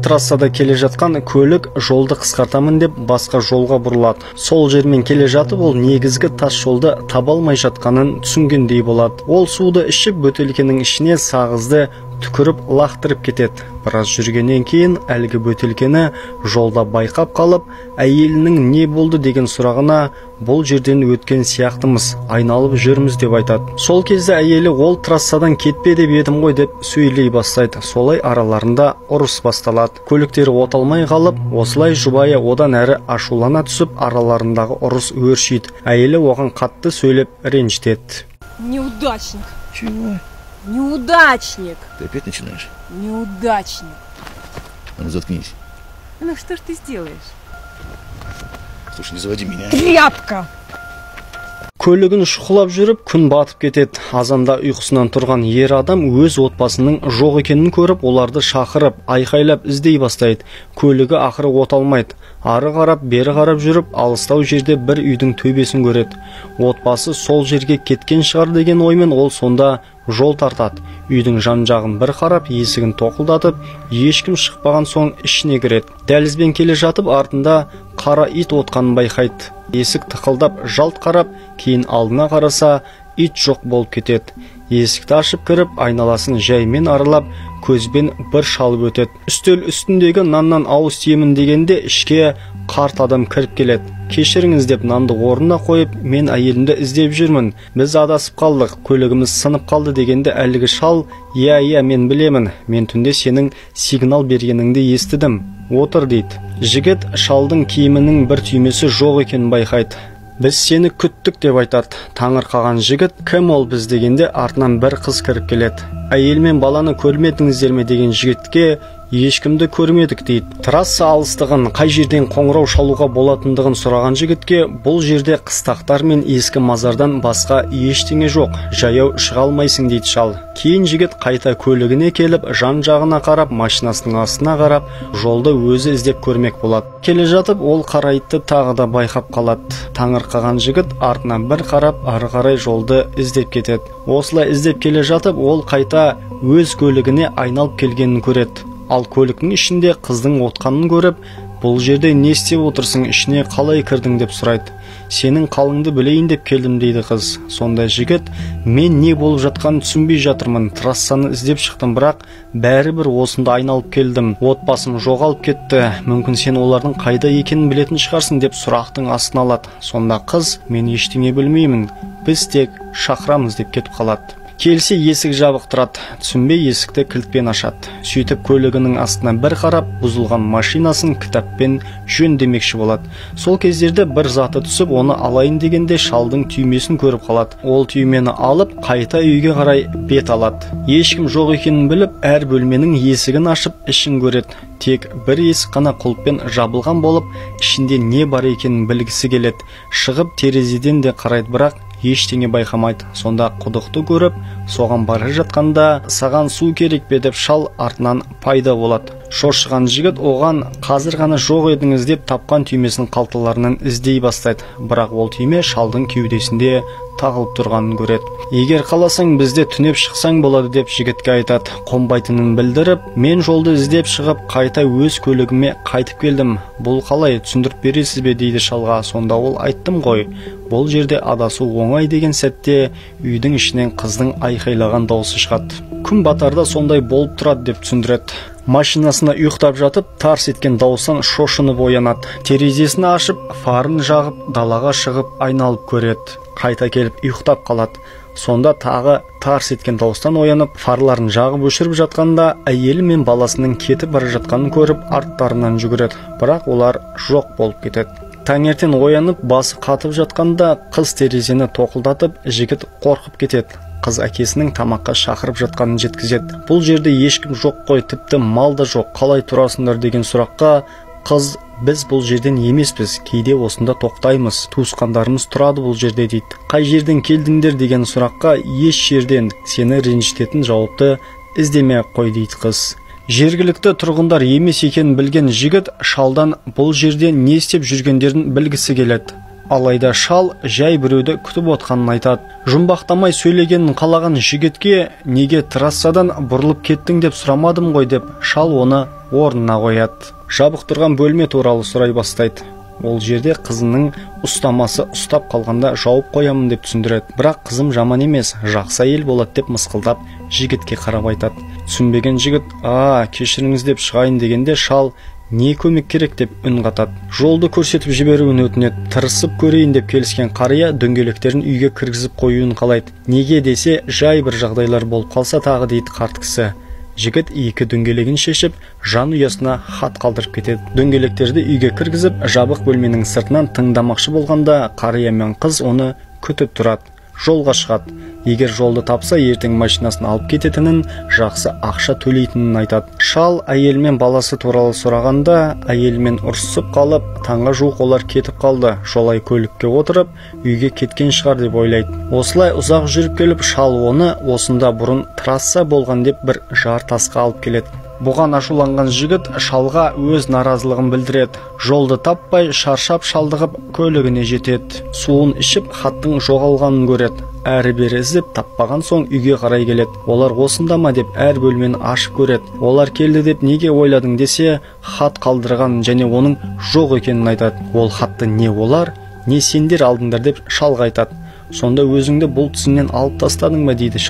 Трассада келе жатқан көлік жолды қысқартамын деп басқа жолға бұрылады. Сол жермен келе жатып ол негізгі тас жолды таба алмай жатқанын түсінгендей болады. Ол суды ішіп бөтелкенің ішіне сағызды түкіріп лақтырып кетеді. Біраз жүргеннен кейін әлгі бөтелкені жолда байқап қалып, әйелінің не болды деген сұрағына бұл жерден өткен сияқтымыз, айналып жүрміз деп айтады. Сол кезде әйелі ол трассадан кетпе деп едім ғой деп сөйлей бастайды. Солай араларында ұрыс басталады. Көліктері оталмай қалып, осылай жұбайы одан әрі ашулана түсіп, араларындағы ұрыс өршиді. Әйелі оған қатты сөйлеп ренжітеді. Неудачник. Чего? Неудачник. Ты опять начинаешь? Неудачник. А ну заткнись. Ну что ж ты сделаешь? Слушай, не заводи меня. Тряпка! Көлігін шұқылап жүріп, күн батып кетеді. Азанда ұйқысынан тұрған ер адам өз отбасының жоқ екенін көріп, оларды шақырып, айқайлап іздей бастайды. Көлігі ақыры оталмайды. Ары қарап, бері қарап жүріп, алыстау жерде бір үйдің төбесін көреді. Отбасы сол жерге кеткен шығар деген оймен ол сонда жол тартады. Үйдің жан-жағын бір қарап, есігін тоқылдатып, ешкім шықпаған соң ішіне кіреді. Дәлізбен келе жатып, артында қара ит отқанын байқайды. Есік тықылдап, жалт қарап, кейін алдына қараса, ит жоқ болып кетеді. Есікті ашып кіріп, айналасын жаймен аралап, көзбен бір шалып өтеді. Үстел үстіндегі наннан ауыз тиемін дегенде ішке қарт адам кіріп келеді. Кешіріңіз деп нанды орнына қойып, мен әйелімді іздеп жүрмін. Біз адасып қалдық, көлігіміз сынып қалды дегенде әлгі шал, иә, мен білемін. Мен түнде сенің сигнал бергеніңді естідім. Отыр дейді. Жігіт шалдың киімінің бір түймесі жоқ екенін байқайды. Біз сені күттік деп айтады. Таңырқаған жігіт, кім ол біз дегенде артынан бір қыз кіріп келеді. Әйел мен баланы көрмедіңіздер ме деген жігітке ешкімді көрмедік дейді. Трасса алыстығын, қай жерден қоңырау шалуға болатындығын сұраған жігітке бұл жерде қыстақтар мен ескі мазардан басқа ештеңе жоқ, жаяу шыға алмайсың дейді шал. Кейін жігіт қайта көлігіне келіп, жан-жағына қарап, машинасының астына қарап, жолды өзі іздеп көрмек болады. Келе жатып, ол қара итті тағы да байқап қалады. Таңырқаған жігіт артынан бір қарап, ары қарай жолды іздеп кетеді. Осылай іздеп келе жатып, ол қайта өз көлігіне айналып келгенін көреді. Ал көліктің ішінде қыздың отқанын көріп, бұл жерде не істеп отырсың, ішіне қалай кірдің деп сұрайды. Сенің қалыңды білейін деп келдім дейді қыз. Сонда жігіт, мен не болып жатқанын түсінбей жатырмын. Трассаны іздеп шықтым, бірақ бәрібір осында айналып келдім. Отбасым жоғалып кетті. Мүмкін сен олардың қайда екенін білетін шығарсың деп сұрақтың астына алады. Сонда қыз, мен ештеңе білмеймін. Біз тек шақырамыз деп кетіп қалады. Келсе есік жабық тұрады. Түсінбей есікті кілтпен ашады. Сөйтіп көлігінің астына бір қарап, бұзылған машинасын кітаппен жөндемекші болады. Сол кездерде бір заты түсіп, оны алайын дегенде шалдың түймесін көріп қалады. Ол түймені алып, қайта үйге қарай бет алады. Ешкім жоқ екенін біліп, әр бөлменің есігін ашып, ішін көреді. Тек бір есік қана құлыппен жабылған болып, ішінде не бар екенін білгісі келеді. Шығып терезеден де қарайды, бірақ ештеңе байқамайды. Сонда құдықты көріп, соған бара жатқанда, саған су керек бе деп шал артынан пайда болады. Шошыған жігіт оған қазір ғана жоқ едіңіз деп тапқан түймесін қалталарынан іздей бастайды. Бірақ ол түйме шалдың кеудесінде тағылып тұрғанын көреді. Егер қаласаң бізде түнеп шықсаң болады деп жігітке айтады. Қонбайтынын білдіріп, мен жолды іздеп шығып, қайта өз көлігіме қайтып келдім. Бұл қалай, түсіндіріп бересіз бе дейді шалға. Сонда ол айттым ғой. Бұл жерде адасу оңай деген сәтте үйдің ішінен қыздың айқайлаған дауысы шығады. Күн батарда сондай болып тұрады деп түсіндіреді. Машинасына ұйықтап жатып, тарс еткен дауыстан шошынып оянады. Терезесін ашып, фарын жағып, далаға шығып, айналып көреді. Қайта келіп ұйықтап қалады. Сонда тағы тарс еткен дауыстан оянып, фарларын жағып өшіріп жатқанда, әйелі мен баласының кетіп бара жатқанын көріп, арттарынан жүгіреді. Бірақ олар жоқ болып кетеді. Таңертең оянып, басы қатып жатқанда, қыз терезені тоқылдатып, жігіт қорқып кетеді. Қыз әкесінің тамаққа шақырып жатқанын жеткізеді. Бұл жерде ешкім жоқ қой, тіпті мал да жоқ, қалай тұрасыңдар деген сұраққа қыз, біз бұл жерден емеспіз, кейде осында тоқтаймыз, туысқандарымыз тұрады бұл жерде дейді. Қай жерден келдіңдер деген сұраққа еш жерден, сені ренжітетін жауапты іздеме қой дейді қыз. Жергілікті тұрғындар емес екенін білген жігіт шалдан бұл жерде не істеп жүргендерін білгісі келеді. Алайда шал жай біреуді күтіп отқанын айтады. Жұмбақтамай сөйлегенін қалаған жігітке неге трассадан бұрылып кеттің деп сұрамадым ғой деп шал оны орнына қояды. Жабық тұрған бөлме туралы сұрай бастайды. Ол жерде қызының ұстамасы ұстап қалғанда жауып қоямын деп түсіндіреді. Бірақ қызым жаман емес, жақсы әйел болады деп мысқылдап жігітке қарап айтады. Түсінбеген жігіт, кешіріңіз деп шығайын дегенде шал не көмек керек деп үн қатады. Жолды көрсетіп жіберуін өтінеді. Тырысып көрейін деп келіскен қария дөңгелектерін үйге кіргізіп қоюын қалайды. Неге десе, жай бір жағдайлар болып қалса тағы дейді қарт кісі. Жігіт екі дөңгелегін шешіп, жан ұясына хат қалдырып кетеді. Дөңгелектерді үйге кіргізіп, жабық бөлменің сыртынан тыңдамақшы болғанда, қария мен қыз оны күтіп тұрады. Жолға шығады. Егер жолды тапса, ертең машинасын алып кететінін, жақсы ақша төлейтінін айтады. Шал әйелмен баласы туралы сұрағанда, әйелмен ұрсып қалып, таңға жуық олар кетіп қалды. Жолай көлікке отырып, үйге кеткен шығар деп ойлайды. Осылай ұзақ жүріп келіп, шал оны осында бұрын трасса болған деп бір жар тасқа алып келеді. Бұған ашуланған жігіт шалға өз наразылығын білдіреді. Жолды таппай, шаршап шалдығып көлігіне жетеді. Суын ішіп, хаттың жоғалғанын көреді. Әрі-бері іздеп таппаған соң үйге қарай келеді. Олар осында ма деп әр бөлмені ашып көреді. Олар келді деп неге ойладың десе, хат қалдырған және оның жоқ екенін айтады. Ол хатты не олар, не сендер алдыңдар деп шалға айтады. Сонда өзіңді бұл тізімнен алып тастадың ба дейді шал.